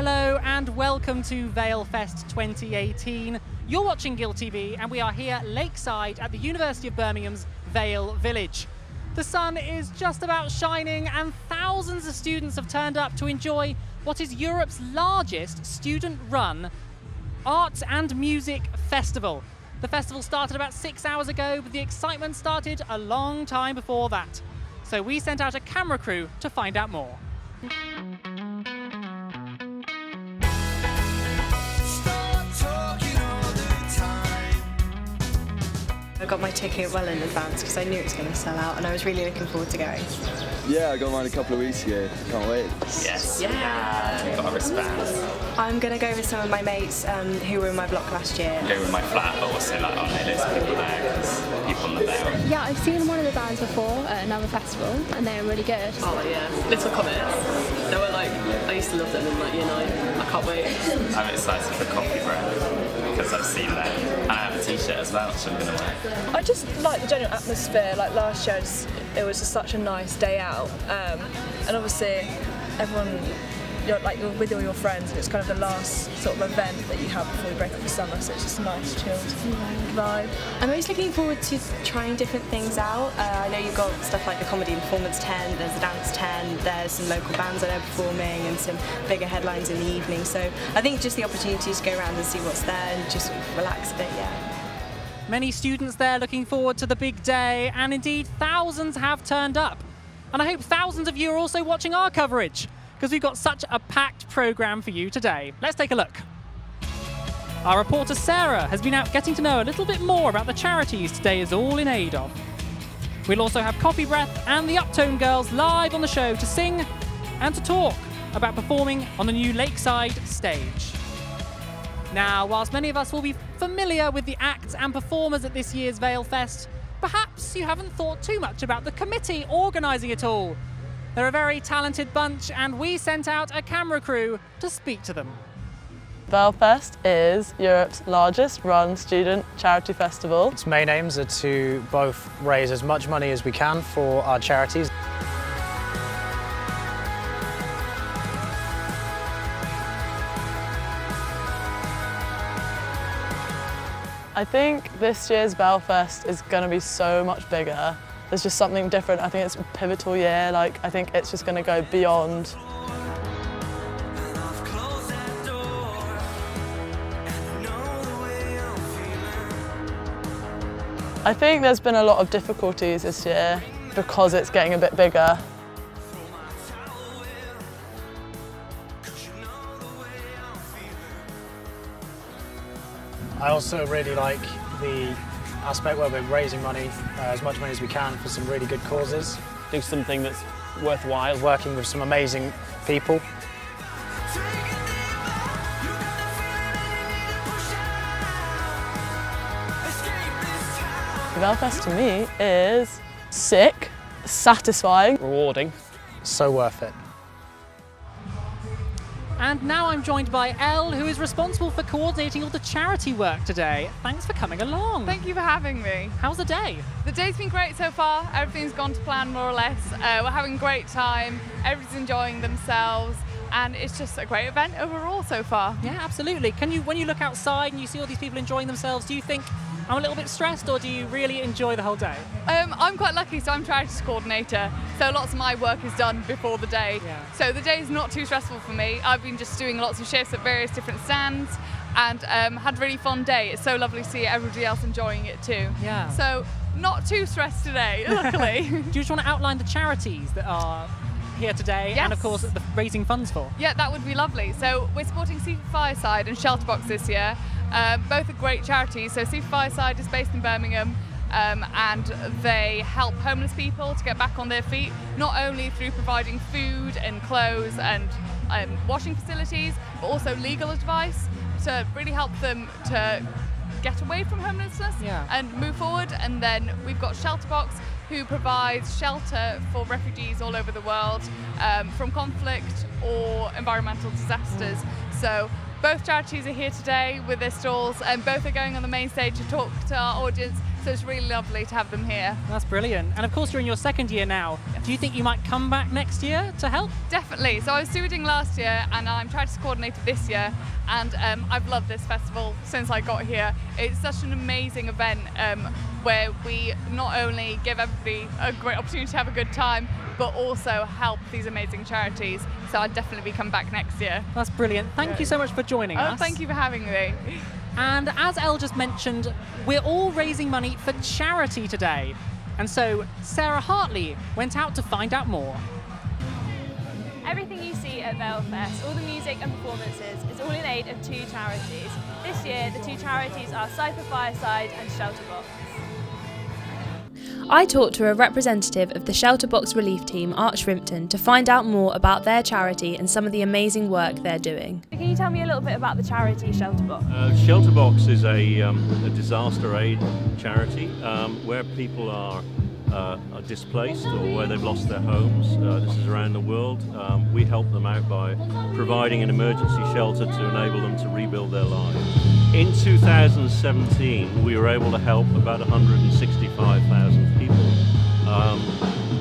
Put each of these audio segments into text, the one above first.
Hello and welcome to Valefest 2018. You're watching Guild TV and we are here lakeside at the University of Birmingham's Vale Village. The sun is just about shining and thousands of students have turned up to enjoy what is Europe's largest student-run arts and music festival. The festival started about 6 hours ago, but the excitement started a long time before that. So we sent out a camera crew to find out more. I got my ticket well in advance because I knew it was going to sell out and I was really looking forward to going. Yeah, I got mine a couple of weeks ago. Can't wait. Yes, yeah. We got a wristband. I'm going to go with some of my mates who were in my block last year. Go with my flat, but also like on there's people there because people on the Vale. Yeah, I've seen one of the bands before at another festival and they were really good. Oh yeah, Little Comets. They were like, I used to love them in like year 9. I can't wait. I'm excited for Coffee Breath because I've seen them. And I have a t-shirt as well, which I'm going to wear. I just like the general atmosphere. Like last year, it was just such a nice day out, and obviously everyone, you're with all your friends, and it's kind of the last sort of event that you have before you break up for summer. So it's just a nice, chilled vibe. I'm always looking forward to trying different things out. I know you've got stuff like the comedy and performance tent, there's the dance tent, there's some local bands that are performing and some bigger headlines in the evening. So I think just the opportunity to go around and see what's there and just sort of relax a bit, yeah. Many students there looking forward to the big day, and indeed thousands have turned up. And I hope thousands of you are also watching our coverage, because we've got such a packed programme for you today. Let's take a look. Our reporter Sarah has been out getting to know a little bit more about the charities today is all in aid of. We'll also have Coffee Breath and the Uptone Girls live on the show to sing and to talk about performing on the new Lakeside stage. Now, whilst many of us will be familiar with the acts and performers at this year's Valefest, perhaps you haven't thought too much about the committee organising it all. They're a very talented bunch and we sent out a camera crew to speak to them. Valefest is Europe's largest run student charity festival. Its main aims are to both raise as much money as we can for our charities. I think this year's Valefest is going to be so much bigger. There's just something different. I think it's a pivotal year. I think it's just going to go beyond. I think there's been a lot of difficulties this year because it's getting a bit bigger. I also really like the aspect where we're raising money, as much money as we can, for some really good causes. Do something that's worthwhile, working with some amazing people. Valefest to me is sick, satisfying, Rewarding, so worth it. And now I'm joined by Elle, who is responsible for coordinating all the charity work today. Thanks for coming along. Thank you for having me. How's the day? The day's been great so far. Everything's gone to plan more or less. We're having a great time. Everyone's enjoying themselves. And it's just a great event overall so far. Yeah, absolutely. When you look outside and you see all these people enjoying themselves, do you think I'm a little bit stressed or do you really enjoy the whole day? I'm quite lucky, so I'm charities coordinator. So lots of my work is done before the day. Yeah. So the day is not too stressful for me. I've been just doing lots of shifts at various different stands and had a really fun day. It's so lovely to see everybody else enjoying it too. Yeah. So not too stressed today, luckily. Do you just want to outline the charities that are here today, yes, and of course the raising funds for? Yeah, that would be lovely. So we're supporting Seaford Fireside and Shelterbox this year. Both are great charities. So Seaford Fireside is based in Birmingham and they help homeless people to get back on their feet, not only through providing food and clothes and washing facilities, but also legal advice to really help them to get away from homelessness and move forward. And then we've got Shelterbox, who provides shelter for refugees all over the world from conflict or environmental disasters. So both charities are here today with their stalls and both are going on the main stage to talk to our audience So it's really lovely to have them here. That's brilliant. And of course, you're in your second year now. Yes. Do you think you might come back next year to help? Definitely. So I was stewarding last year, and I'm trying to coordinate it this year. And I've loved this festival since I got here. It's such an amazing event where we not only give everybody a great opportunity to have a good time, but also help these amazing charities. So I'd definitely be coming back next year. That's brilliant. Thank you so much for joining us. Thank you for having me. And as Elle just mentioned, we're all raising money for charity today. And so Sarah Hartley went out to find out more. Everything you see at Valefest, all the music and performances, is all in aid of two charities. This year, the two charities are Cypher Fireside and Shelterbox. I talked to a representative of the Shelterbox relief team, Arch Rimpton, to find out more about their charity and some of the amazing work they're doing. Can you tell me a little bit about the charity Shelterbox? Shelterbox is a disaster aid charity where people are displaced or where they've lost their homes. This is around the world. We help them out by providing an emergency shelter to enable them to rebuild their lives. In 2017, we were able to help about 165,000 people.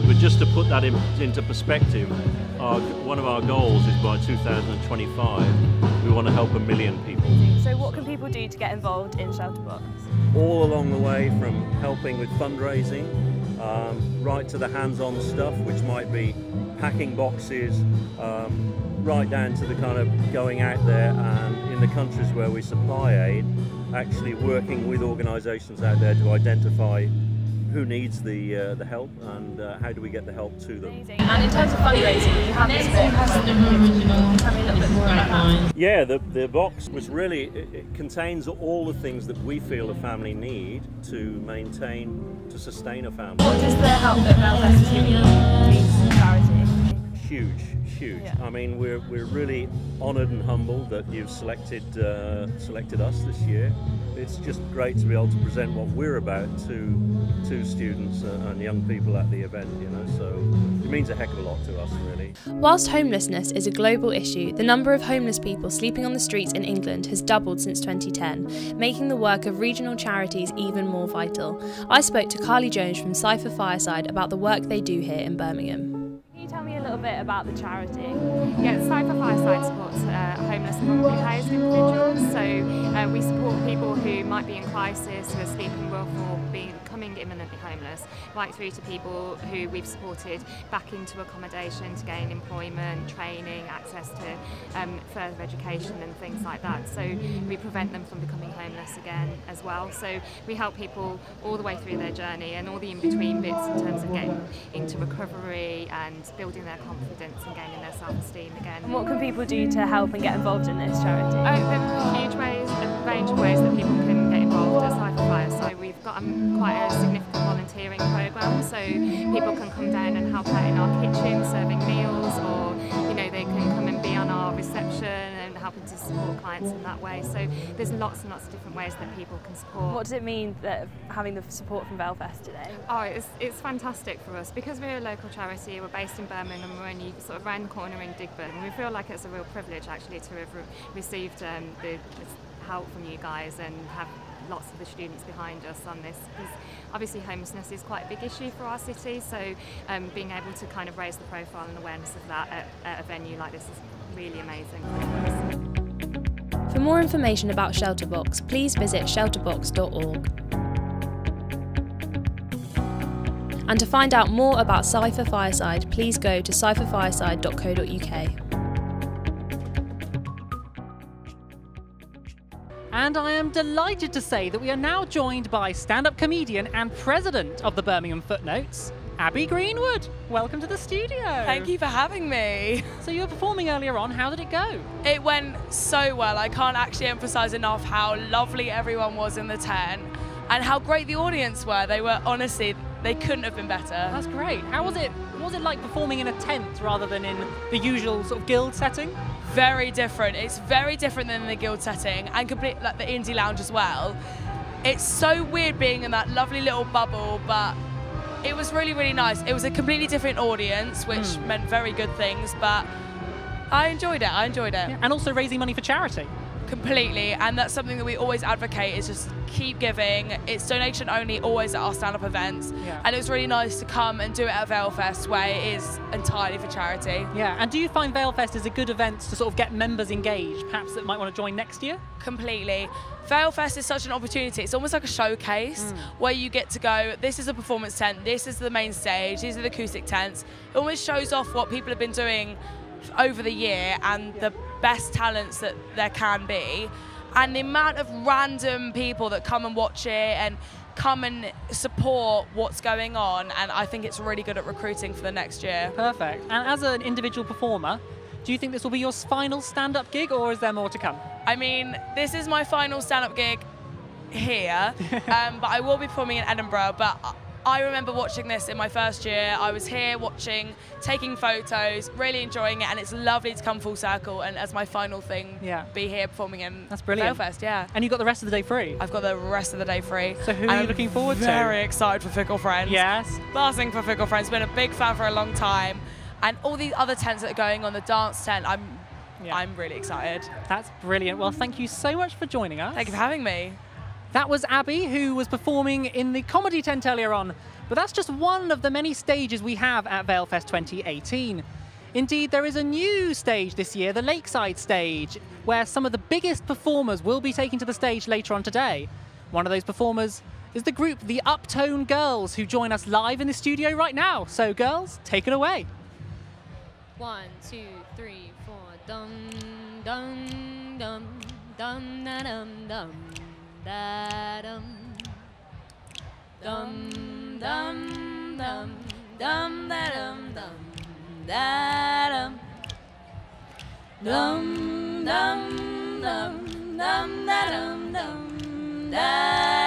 But just to put that into perspective, one of our goals is by 2025, we want to help 1 million people. So what can people do to get involved in Shelterbox? All along the way, from helping with fundraising, right to the hands-on stuff, which might be packing boxes, right down to the kind of going out there and in the countries where we supply aid, actually working with organisations out there to identify who needs the help and how do we get the help to them. Amazing. And in terms of fundraising, you have this box. Tell me a little bit more about that. Yeah, the box was really, it contains all the things that we feel a family need to maintain, to sustain a family. What does the help that Valefest is giving you charity? Huge. Yeah. I mean, we're really honoured and humbled that you've selected us this year. It's just great to be able to present what we're about to students and young people at the event, you know, so it means a heck of a lot to us, really. Whilst homelessness is a global issue, the number of homeless people sleeping on the streets in England has doubled since 2010, making the work of regional charities even more vital. I spoke to Carly Jones from Cypher Fireside about the work they do here in Birmingham. Can you tell me a little bit about the charity? Yeah, Cypher Fireside supports homeless and vulnerably housed individuals. So we support people who might be in crisis, who are sleeping rough or becoming imminently homeless, right through to people who we've supported back into accommodation to gain employment, training, access to further education and things like that. So we prevent them from becoming homeless again as well. So we help people all the way through their journey and all the in-between bits in terms of getting into recovery and building their confidence and gaining their self-esteem again. And what can people do to help and get involved in this charity? There are huge ways, a range of ways that people can get involved at Cypher Fireside. We've got quite a significant volunteering programme, so people can come down and help out in our kitchen serving meals, or they can come and be on our reception and helping to support clients in that way. So there's lots and lots of different ways that people can support. What does it mean that having the support from Valefest today? Oh, it's fantastic for us because we're a local charity. We're based in Birmingham. We're only sort of round the corner in Digburn, and we feel like it's a real privilege actually to have received the help from you guys and have lots of the students behind us on this, because obviously homelessness is quite a big issue for our city, so being able to kind of raise the profile and awareness of that at a venue like this is really amazing for us. For more information about Shelterbox, please visit shelterbox.org. And to find out more about Cypher Fireside, please go to cypherfireside.co.uk. And I am delighted to say that we are now joined by stand-up comedian and president of the Birmingham Footnotes, Abby Greenwood. Welcome to the studio. Thank you for having me. So you were performing earlier on. How did it go? It went so well. I can't actually emphasise enough how lovely everyone was in the tent and how great the audience were. They were, honestly, they couldn't have been better. That's great. How was it? What was it like performing in a tent rather than in the usual sort of guild setting? Very different. It's very different than the guild setting and complete like the indie lounge as well. It's so weird being in that lovely little bubble, but it was really, really nice. It was a completely different audience, which meant very good things, but I enjoyed it. Yeah. And also raising money for charity. Completely, and that's something that we always advocate, is just keep giving. It's donation only always at our stand-up events, and it was really nice to come and do it at Valefest where it is entirely for charity. Yeah, and do you find Valefest is a good event to sort of get members engaged, perhaps that might want to join next year? Completely. Valefest is such an opportunity. It's almost like a showcase where you get to go, this is a performance tent, this is the main stage, these are the acoustic tents. It almost shows off what people have been doing over the year and the best talents that there can be. And the amount of random people that come and watch it and come and support what's going on, and I think it's really good at recruiting for the next year. Perfect. And as an individual performer, do you think this will be your final stand-up gig, or is there more to come? I mean, this is my final stand-up gig here, but I will be performing in Edinburgh. But I remember watching this in my first year. I was here watching, taking photos, really enjoying it, and it's lovely to come full circle and as my final thing, be here performing in Valefest. Yeah. And you got the rest of the day free? I've got the rest of the day free. So who are you looking forward to? Very excited for Fickle Friends. Yes. Buzzing for Fickle Friends. Been a big fan for a long time. And all the other tents that are going on, the dance tent, I'm really excited. That's brilliant. Well, thank you so much for joining us. Thank you for having me. That was Abby, who was performing in the comedy tent earlier on. But that's just one of the many stages we have at Valefest 2018. Indeed, there is a new stage this year, the Lakeside stage, where some of the biggest performers will be taken to the stage later on today. One of those performers is the group The Uptone Girls, who join us live in the studio right now. So girls, take it away. 1, 2, 3, 4. Dum dum dum dum da dum dum da dum dum dum dum dum da dum dum da dum dum dum dum dum da dum dum da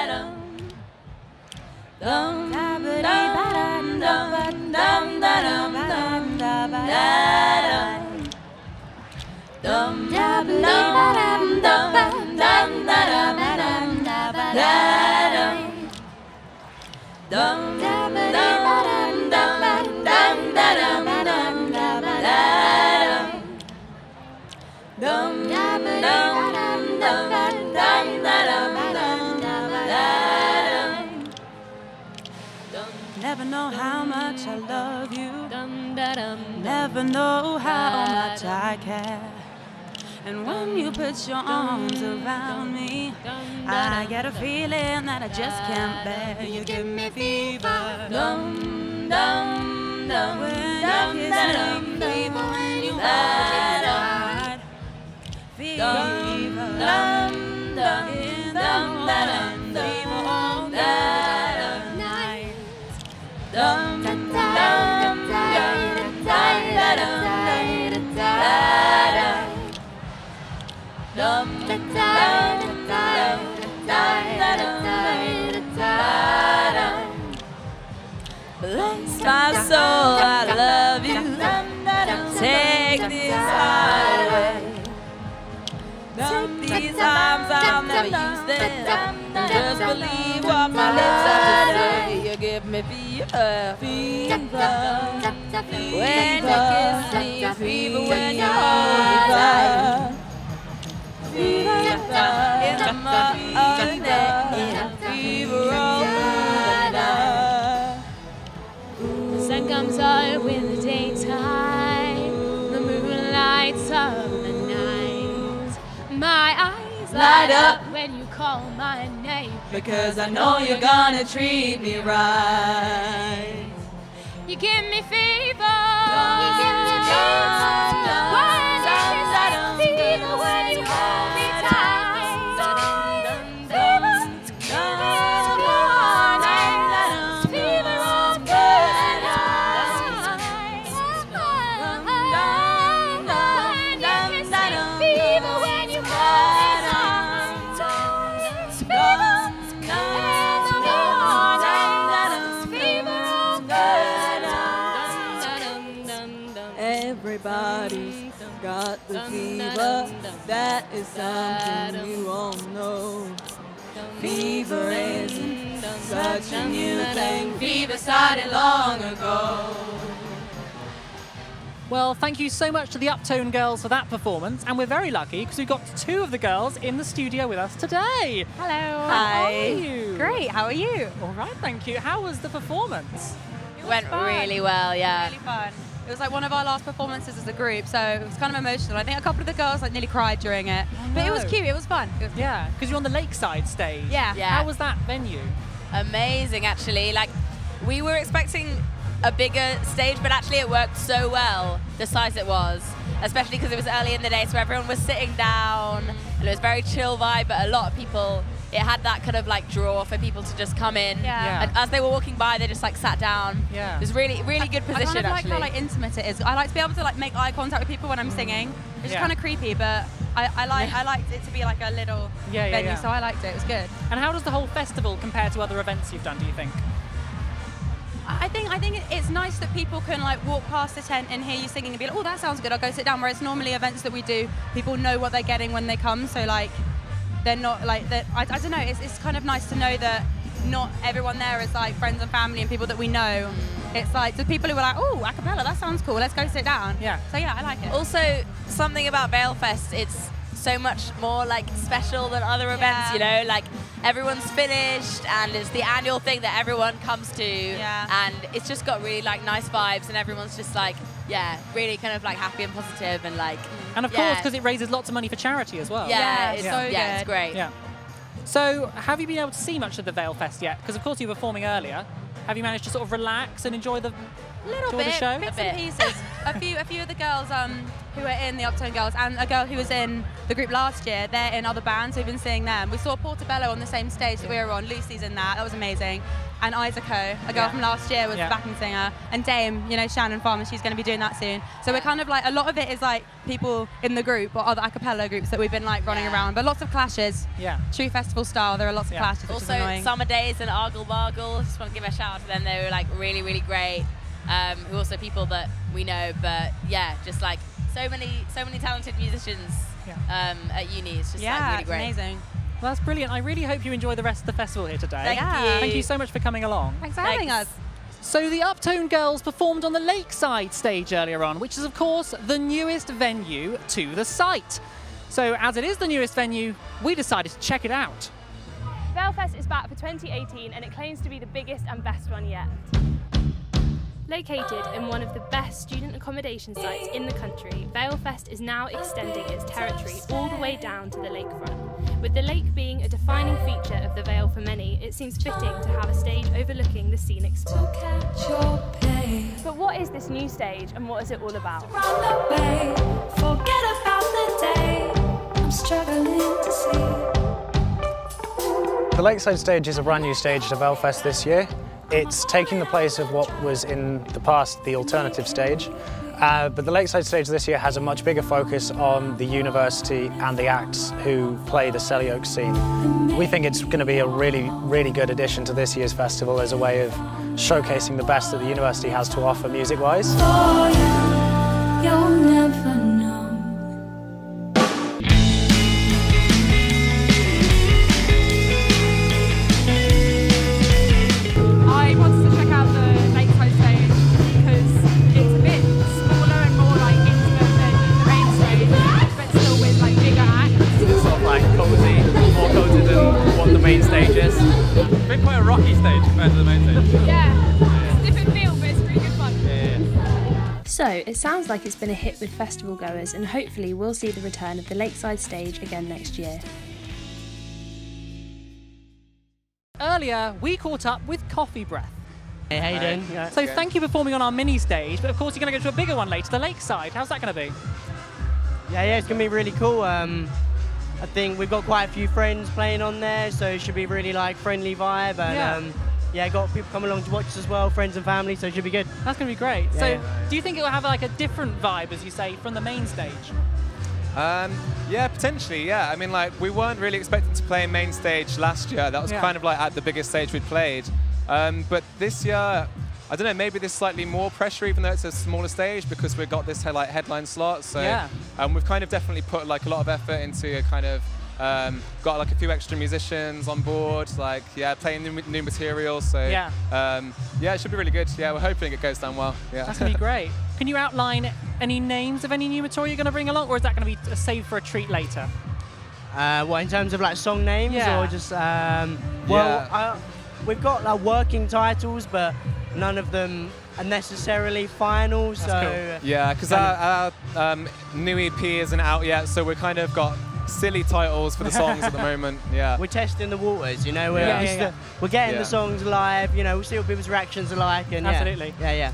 dum dum dum dum dum dum da dum dum da dum dum dum dum dum dum dum da dum dum da dum dum dum dum dum dum da dum dum da dum dum dum dum dum da dum dum. Never know how much I love you. Never know how much I care. And when you put your arms around me, I get a feeling that I just can't bear. You give me fever. Dum dum dum. When you kiss me, fever. When you hold me tight, fever. Dum dum dum dum. Fever all night. Dum dum dum dum dum dum dum. Dum da da da da da da. Bless my soul, I love you. Take this heart away. Take these arms, I'll never use them. Just believe what my lips have to say. You give me fever, fever. When you kiss me, fever. When you hold me tight. Fever in the morning, fever all night. The sun comes out in the daytime, the moon lights up the night. My eyes light up when you call my name, because I know you're gonna treat me right. You give me fever. You give me fever. Fever when you hold me tight. Fever in the morning. Fever all night. When you kiss me, fever when you hold me tight. Fever in the morning. Fever all night. Everybody's got the fever. That is something you all know. Fever isn't such a new thing. Fever started long ago. Well, thank you so much to the Uptone girls for that performance, and we're very lucky because we've got 2 of the girls in the studio with us today. Hello. How are you? Great, how are you? All right, thank you. How was the performance? It went really well, yeah. Really fun. It was like one of our last performances as a group, so it was kind of emotional. I think a couple of the girls like nearly cried during it, but it was cute. It was fun. Yeah, because you're on the lakeside stage. Yeah. How was that venue? Amazing, actually. Like, we were expecting a bigger stage, but actually it worked so well, the size it was, especially because it was early in the day, so everyone was sitting down, and it was very chill vibe, but a lot of people, it had that kind of like draw for people to just come in. Yeah. And as they were walking by, they just like sat down. Yeah. It was really good position, I kind of like actually. how like intimate it is. I like to be able to like make eye contact with people when I'm singing. It's kind of creepy, but I liked it to be like a little venue, so I liked it. It was good. And how does the whole festival compare to other events you've done, do you think? I think it's nice that people can like walk past the tent and hear you singing and be like, oh, that sounds good, I'll go sit down. Whereas normally events that we do, people know what they're getting when they come, so like they're not like that. I don't know. It's kind of nice to know that not everyone there is like friends and family and people that we know. It's like the people who are like, oh, a cappella, that sounds cool, let's go sit down. Yeah. So yeah, I like it. Also, something about Valefest, it's so much more like special than other events, you know, like everyone's finished and it's the annual thing that everyone comes to, and it's just got really like nice vibes and everyone's just like, really kind of like happy and positive and like, and of course, because it raises lots of money for charity as well. It's great. Yeah. So, have you been able to see much of the Valefest yet? Because of course you were performing earlier. Have you managed to sort of relax and enjoy the show? Bits and pieces. a few of the girls who are in the Uptone Girls and a girl who was in the group last year, they're in other bands, we've been seeing them. We saw Portobello on the same stage that we were on. Lucy's in that was amazing. And Isaaco, a girl from last year, was the backing singer. And Dame, you know, Shannon Farmer, she's going to be doing that soon. So we're kind of like, a lot of it is like people in the group or other a cappella groups that we've been like running around, but lots of clashes. Yeah. True festival style, there are lots of clashes, which is Also, annoying. Summer Days and Argle Bargle, just want to give a shout out to them. They were like really great. Who also people that we know, but yeah, just like so many talented musicians at uni. It's just like really great. It's amazing. Well, that's brilliant. I really hope you enjoy the rest of the festival here today. Thank you. Thank you so much for coming along. Thanks for having us. So the Uptone Girls performed on the Lakeside stage earlier on, which is of course the newest venue to the site. So as it is the newest venue, we decided to check it out. Valefest is back for 2018 and it claims to be the biggest and best one yet. Located in one of the best student accommodation sites in the country, Valefest is now extending its territory all the way down to the lakefront. With the lake being a defining feature of the Vale for many, it seems fitting to have a stage overlooking the scenic spot. But what is this new stage and what is it all about? The Lakeside stage is a brand new stage to Valefest this year. It's taking the place of what was in the past the alternative stage, but the Lakeside stage this year has a much bigger focus on the university and the acts who play the Selly Oak scene. We think it's going to be a really good addition to this year's festival as a way of showcasing the best that the university has to offer music-wise. You'll never know. I wanted to check out the Lakeside stage because it's a bit smaller and more like intimate than the main stage, but still with like bigger acts. It's sort of like cozy, more cozy than what the main stage is. It's been quite a rocky stage compared to the main stage. Yeah, it's a different feel, but it's really good fun. So, it sounds like it's been a hit with festival goers and hopefully we'll see the return of the Lakeside stage again next year. Earlier, we caught up with Coffee Breath. Hey, how you doing? So thank you for performing on our mini stage, but of course you're going to go to a bigger one later, the Lakeside. How's that going to be? Yeah, it's going to be really cool. I think we've got quite a few friends playing on there, so it should be really like friendly vibe. And got people coming along to watch us as well, friends and family, so it should be good. That's going to be great. So do you think it will have like a different vibe, as you say, from the main stage? Yeah, potentially, yeah. I mean, like, we weren't really expecting to play main stage last year. That was kind of like at the biggest stage we'd played. But this year, I don't know, maybe there's slightly more pressure, even though it's a smaller stage, because we've got this like headline slot. So we've kind of definitely put like a lot of effort into kind of got like a few extra musicians on board, like playing new material. So it should be really good. Yeah, we're hoping it goes down well. Yeah, that's gonna be great. Can you outline any names of any new material you're going to bring along, or is that going to be a save for a treat later? What, in terms of like song names, Yeah. or just we've got like working titles, but none of them are necessarily final. So Yeah, because our new EP isn't out yet, so we're kind of got silly titles for the songs at the moment. Yeah, we're testing the waters, you know. We're, we're getting Yeah. the songs live. You know, we'll see what people's reactions are like. And Absolutely. Yeah.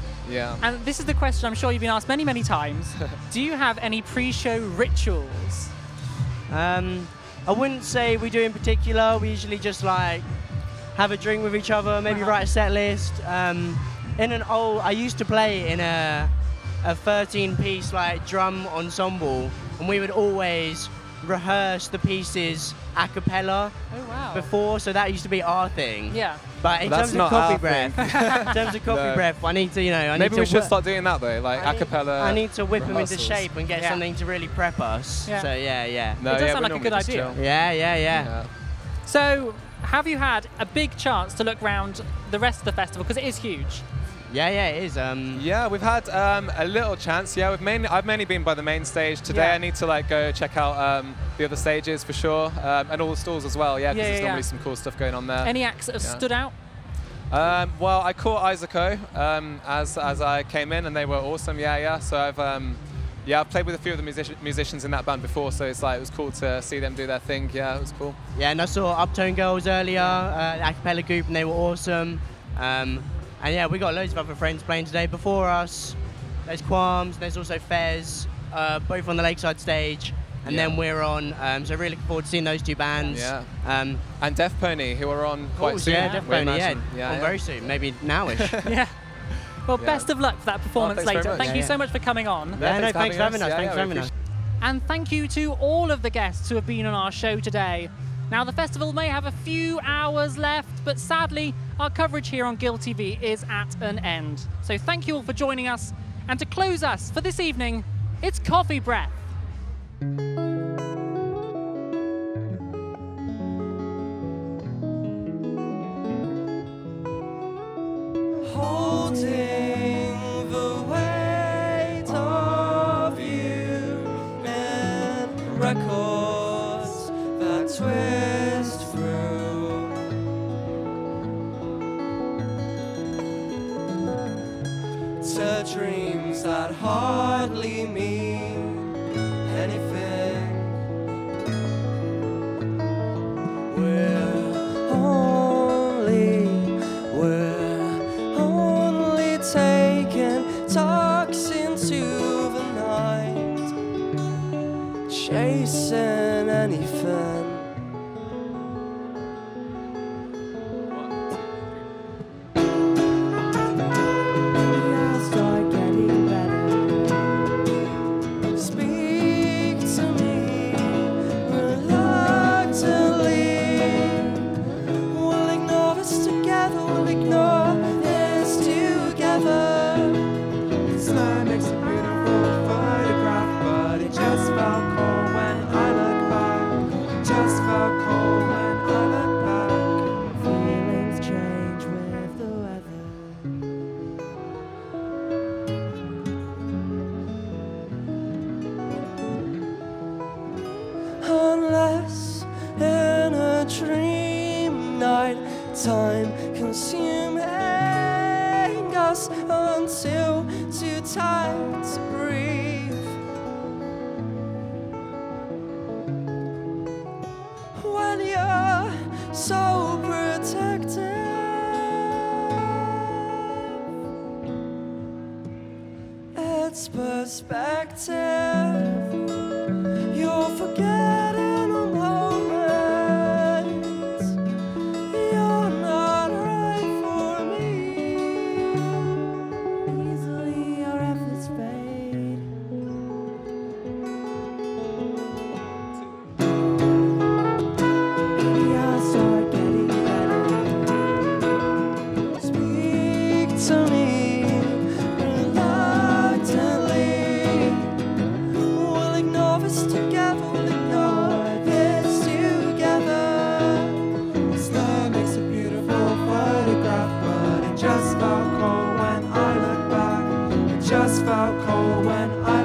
And this is the question I'm sure you've been asked many, many times. Do you have any pre-show rituals? I wouldn't say we do in particular. We usually just like have a drink with each other, maybe write a set list. I used to play in a 13-piece like drum ensemble, and we would always rehearse the pieces a cappella before, so that used to be our thing. Yeah. But in terms of coffee breath, I need to, maybe we should start doing that though, like a cappella. I need to whip them into rehearsals. shape and get something to really prep us. Yeah. So yeah. No, it does sound like a good idea. Yeah. So, have you had a big chance to look around the rest of the festival, because it is huge? Yeah, it is. Yeah, we've had a little chance. Yeah, I've mainly been by the main stage today. Yeah. I need to like go check out the other stages for sure, and all the stalls as well. Yeah, because there's normally some cool stuff going on there. Any acts that have stood out? Well, I caught Isaaco as I came in, and they were awesome. Yeah. So I've played with a few of the musicians in that band before, so it was cool to see them do their thing. Yeah, it was cool. Yeah, and I saw Uptone Girls earlier, the a cappella group, and they were awesome. And yeah, we got loads of other friends playing today before us. There's Qualms, there's also Fez, both on the Lakeside stage, and then we're on. So really looking forward to seeing those two bands. Yeah. And Deaf Pony, who are on quite soon. Yeah, Deaf Pony, yeah. On very soon, maybe nowish. Yeah. Well, best of luck for that performance later. Thank you so much for coming on. Thanks for having us. Thanks for having us. And thank you to all of the guests who have been on our show today. Now, the festival may have a few hours left, but sadly, our coverage here on Guild TV is at an end. So thank you all for joining us. And to close us for this evening, it's Coffee Breath. Holding the weight of you and records that twist through. To dreams that hardly mean anything. We're only taking talks into the night, chasing anything. Unless in a dream night, time consuming us until too tired to breathe. When you're so protective, it's perspective. You're forgetting a moment. You're not right for me. Easily your efforts fade. Maybe I'll start getting better. Speak to me reluctantly. We'll ignore us together. out cold when I